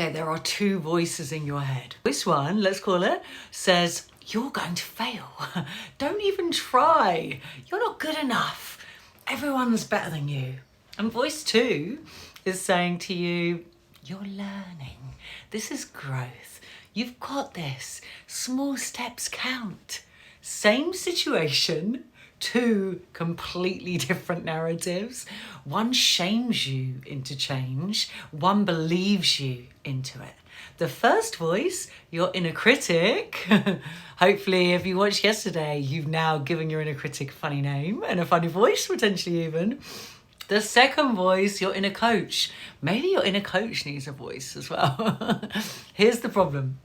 Okay, there are two voices in your head. Voice one, let's call it, says, you're going to fail. Don't even try. You're not good enough. Everyone's better than you. And voice two is saying to you, you're learning. This is growth. You've got this. Small steps count. Same situation, two completely different narratives. One shames you into change, one believes you into it. The first voice, your inner critic, hopefully if you watched yesterday, you've now given your inner critic a funny name and a funny voice, potentially even. The second voice, your inner coach. Maybe your inner coach needs a voice as well. Here's the problem.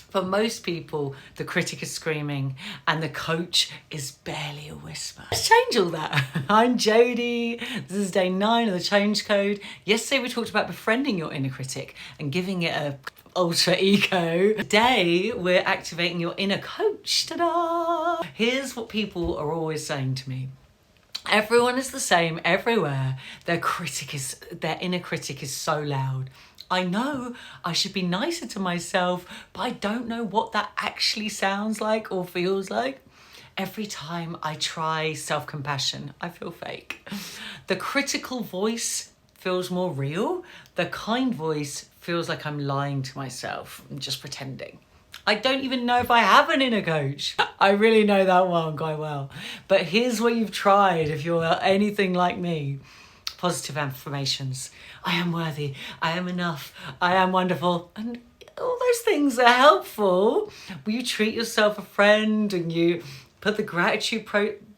For most people, the critic is screaming and the coach is barely a whisper. Let's change all that. I'm Jodie. This is day 9 of the change code. Yesterday we talked about befriending your inner critic and giving it a alter ego. Today we're activating your inner coach. Ta-da! Here's what people are always saying to me. Everyone is the same everywhere. Their inner critic is so loud. I know I should be nicer to myself, but I don't know what that actually sounds like or feels like. Every time I try self-compassion, I feel fake. The critical voice feels more real. The kind voice feels like I'm lying to myself and just pretending. I don't even know if I have an inner coach. I really know that one quite well. But here's what you've tried if you're anything like me. Positive affirmations. I am worthy. I am enough. I am wonderful. And all those things are helpful. You treat yourself a friend and you put the gratitude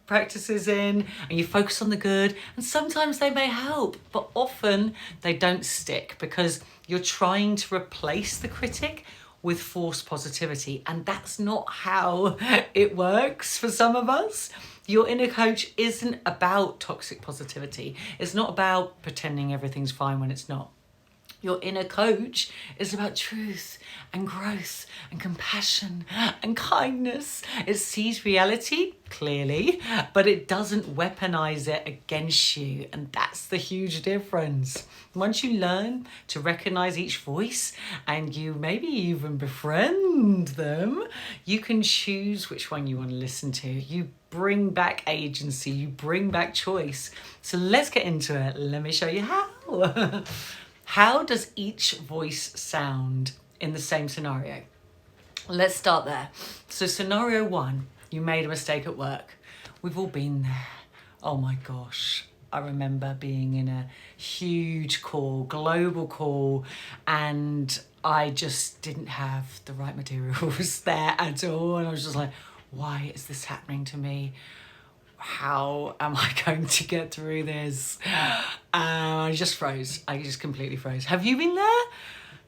practices in and you focus on the good. And sometimes they may help, but often they don't stick because you're trying to replace the critic with forced positivity. And that's not how it works for some of us. Your inner coach isn't about toxic positivity. It's not about pretending everything's fine when it's not. Your inner coach is about truth and growth and compassion and kindness. It sees reality clearly, but it doesn't weaponize it against you. And that's the huge difference. Once you learn to recognize each voice and you maybe even befriend them, you can choose which one you want to listen to. You bring back agency, you bring back choice. So let's get into it. Let me show you how. How does each voice sound in the same scenario? Let's start there. So scenario 1, you made a mistake at work. We've all been there. Oh my gosh. I remember being in a huge call, global call, and I just didn't have the right materials there at all. And I was just like, why is this happening to me? How am I going to get through this? I just froze. I just completely froze. Have you been there?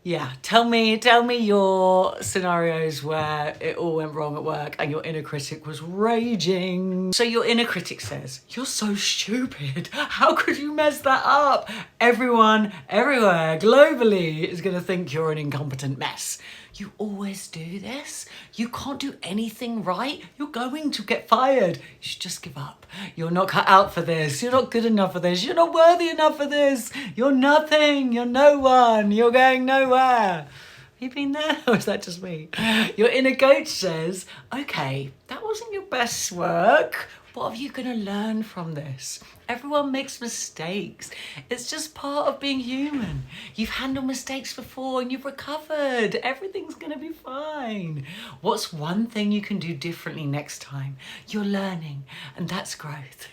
Yeah, tell me your scenarios where it all went wrong at work and your inner critic was raging. So your inner critic says, you're so stupid. How could you mess that up? Everyone, everywhere, globally is gonna think you're an incompetent mess. You always do this. You can't do anything right. You're going to get fired. You should just give up. You're not cut out for this. You're not good enough for this. You're not worthy enough for this. You're nothing. You're no one. You're going nowhere. Have you been there? Or is that just me? Your inner coach says, okay, that wasn't your best work. What are you going to learn from this? Everyone makes mistakes. It's just part of being human. You've handled mistakes before and you've recovered. Everything's going to be fine. What's one thing you can do differently next time? You're learning, and that's growth.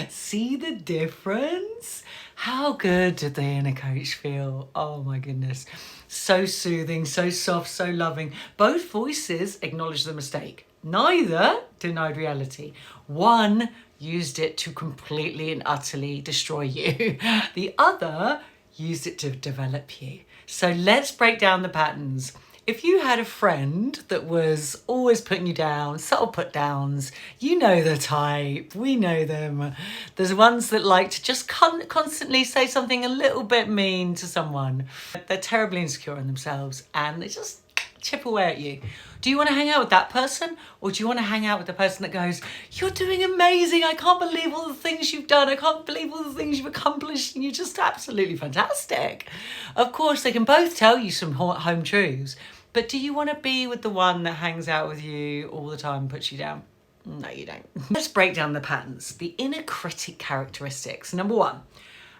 See the difference? How good did the inner coach feel? Oh my goodness. So soothing, so soft, so loving. Both voices acknowledge the mistake. Neither denied reality. One used it to completely and utterly destroy you. The other used it to develop you. So let's break down the patterns. If you had a friend that was always putting you down, subtle put downs, you know the type, we know them. There's ones that like to just constantly say something a little bit mean to someone. They're terribly insecure in themselves and they just chip away at you. Do you want to hang out with that person, or do you want to hang out with the person that goes, you're doing amazing, I can't believe all the things you've done, I can't believe all the things you've accomplished, and you're just absolutely fantastic. Of course, they can both tell you some home truths, but do you want to be with the one that hangs out with you all the time and puts you down? No, you don't. Let's break down the patterns. The inner critic characteristics. Number 1,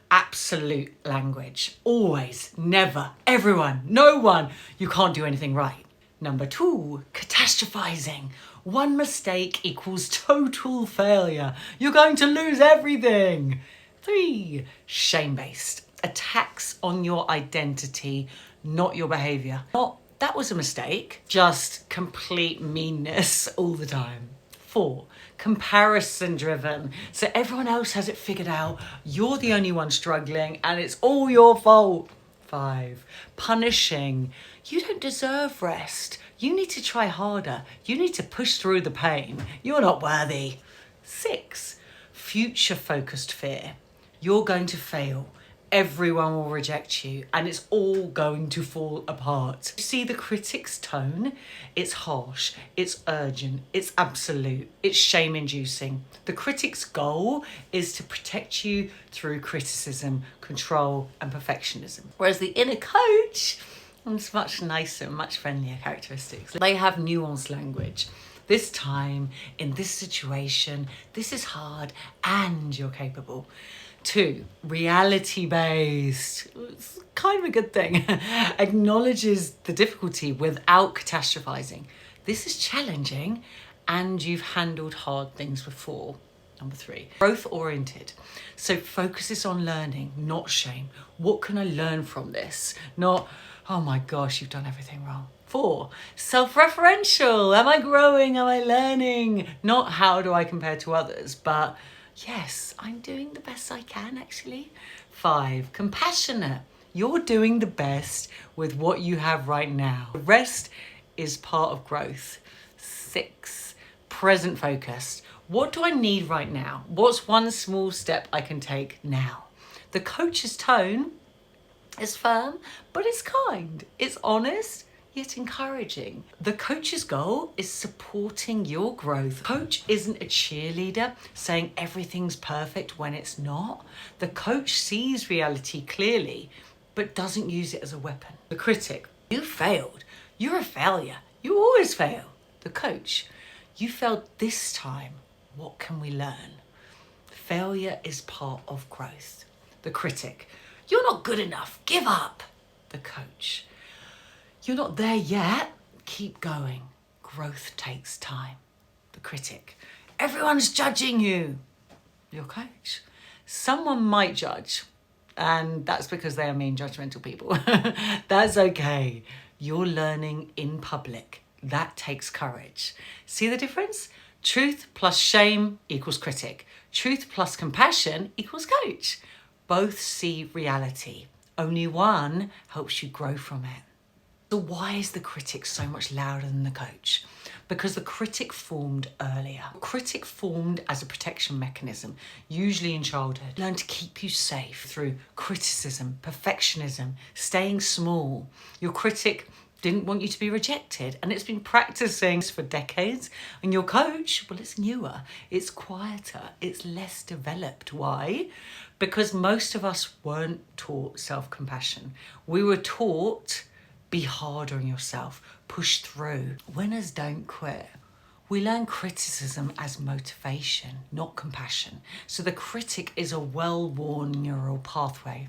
absolute language. Always, never, everyone, no one. You can't do anything right. Number 2, catastrophizing. One mistake equals total failure. You're going to lose everything. 3, shame-based. Attacks on your identity, not your behavior. Not, that was a mistake, just complete meanness all the time. 4, comparison driven. So everyone else has it figured out. You're the only one struggling and it's all your fault. 5, punishing. You don't deserve rest. You need to try harder. You need to push through the pain. You're not worthy. 6, future focused fear. You're going to fail. Everyone will reject you and it's all going to fall apart. You see the critic's tone? It's harsh, it's urgent, it's absolute, it's shame-inducing. The critic's goal is to protect you through criticism, control and perfectionism. Whereas the inner coach has much nicer, much friendlier characteristics. They have nuanced language. This time, in this situation, this is hard and you're capable. 2, reality-based. It's kind of a good thing. Acknowledges the difficulty without catastrophizing. This is challenging and you've handled hard things before. Number 3, growth-oriented. So focuses on learning, not shame. What can I learn from this? Not, oh my gosh, you've done everything wrong. 4, self-referential. Am I growing? Am I learning? Not how do I compare to others, but yes, I'm doing the best I can actually. 5, compassionate. You're doing the best with what you have right now. The rest is part of growth. 6, present focused. What do I need right now? What's one small step I can take now? The coach's tone is firm, but it's kind. It's honest, yet encouraging. The coach's goal is supporting your growth. Coach isn't a cheerleader saying everything's perfect when it's not. The coach sees reality clearly, but doesn't use it as a weapon. The critic, you failed. You're a failure. You always fail. The coach, you failed this time. What can we learn? Failure is part of growth. The critic, you're not good enough. Give up. The coach, you're not there yet. Keep going. Growth takes time. The critic, everyone's judging you. Your coach, someone might judge, and that's because they are mean, judgmental people. That's okay. You're learning in public. That takes courage. See the difference? Truth plus shame equals critic. Truth plus compassion equals coach. Both see reality. Only one helps you grow from it. So why is the critic so much louder than the coach? Because the critic formed earlier. The critic formed as a protection mechanism, usually in childhood. Learned to keep you safe through criticism, perfectionism, staying small. Your critic didn't want you to be rejected, and it's been practicing for decades. And your coach, well, it's newer, it's quieter, it's less developed. Why? Because most of us weren't taught self-compassion. We were taught, be hard on yourself, push through. Winners don't quit. We learn criticism as motivation, not compassion. So the critic is a well-worn neural pathway.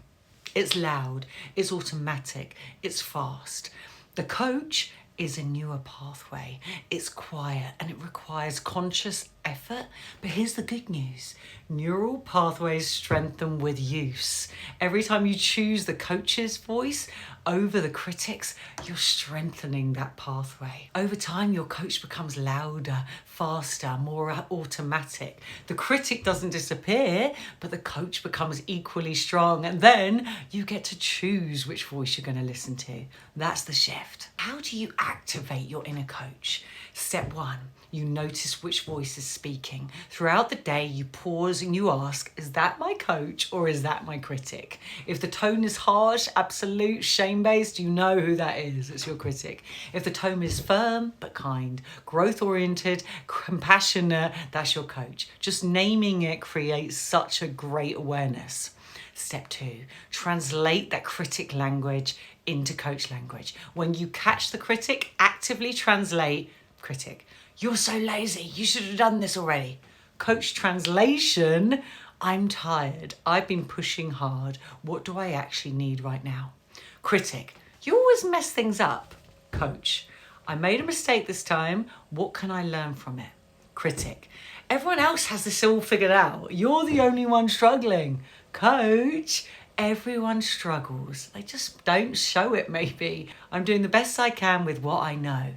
It's loud, it's automatic, it's fast. The coach is a newer pathway. It's quiet and it requires conscious effort. But here's the good news. Neural pathways strengthen with use. Every time you choose the coach's voice over the critic's, you're strengthening that pathway. Over time, your coach becomes louder, faster, more automatic. The critic doesn't disappear, but the coach becomes equally strong. And then you get to choose which voice you're going to listen to. That's the shift. How do you activate your inner coach? Step 1, you notice which voice is speaking. Throughout the day, you pause and you ask, is that my coach or is that my critic? If the tone is harsh, absolute, shame-based, you know who that is. It's your critic. If the tone is firm but kind, growth-oriented, compassionate, that's your coach. Just naming it creates such a great awareness. Step 2, translate that critic language into coach language. When you catch the critic, actively translate critic. You're so lazy, you should have done this already. Coach translation, I'm tired, I've been pushing hard. What do I actually need right now? Critic, you always mess things up. Coach, I made a mistake this time. What can I learn from it? Critic, everyone else has this all figured out. You're the only one struggling. Coach, everyone struggles. They just don't show it maybe. I'm doing the best I can with what I know.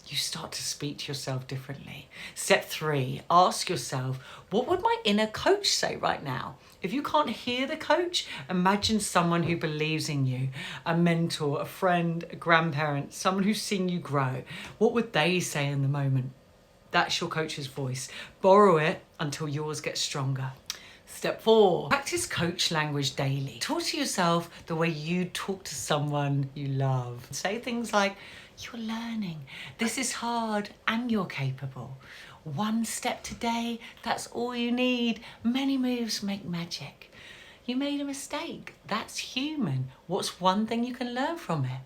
You start to speak to yourself differently. Step 3, ask yourself, what would my inner coach say right now? If you can't hear the coach, imagine someone who believes in you, a mentor, a friend, a grandparent, someone who's seen you grow. What would they say in the moment? That's your coach's voice. Borrow it until yours gets stronger. Step 4, practice coach language daily. Talk to yourself the way you talk to someone you love. Say things like, you're learning, this is hard, and you're capable. One step today, that's all you need. Many moves make magic. You made a mistake, that's human. What's one thing you can learn from it?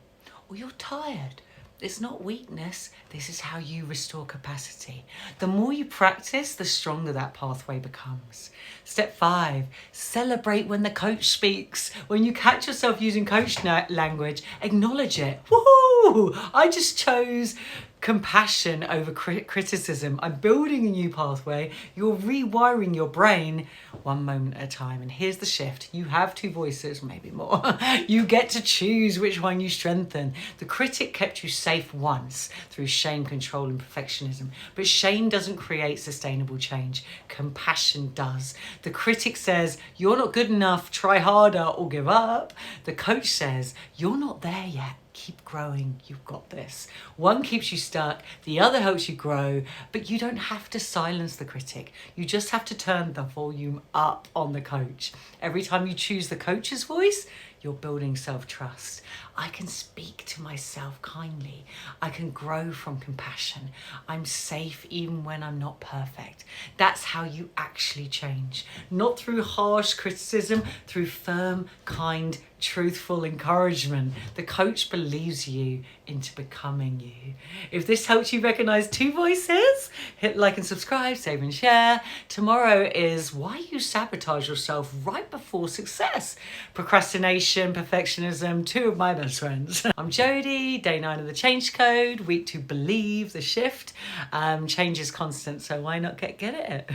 Or you're tired. It's not weakness, this is how you restore capacity. The more you practice, the stronger that pathway becomes. Step 5, celebrate when the coach speaks. When you catch yourself using coach language, acknowledge it. Woohoo! I just chose compassion over criticism. I'm building a new pathway. You're rewiring your brain one moment at a time. And here's the shift. You have 2 voices, maybe more. You get to choose which one you strengthen. The critic kept you safe once through shame, control, and perfectionism. But shame doesn't create sustainable change. Compassion does. The critic says, you're not good enough, try harder or give up. The coach says, you're not there yet. Keep growing, you've got this. One keeps you stuck, the other helps you grow, but you don't have to silence the critic. You just have to turn the volume up on the coach. Every time you choose the coach's voice, you're building self-trust. I can speak to myself kindly. I can grow from compassion. I'm safe even when I'm not perfect. That's how you actually change. Not through harsh criticism, through firm, kind, truthful encouragement. The coach believes you into becoming you. If this helps you recognize 2 voices, hit like and subscribe, save and share. Tomorrow is why you sabotage yourself right before success. Procrastination, perfectionism, 2 of my best friends. I'm Jodie, day 9 of the change code, week to believe the shift. Change is constant, so why not get at it?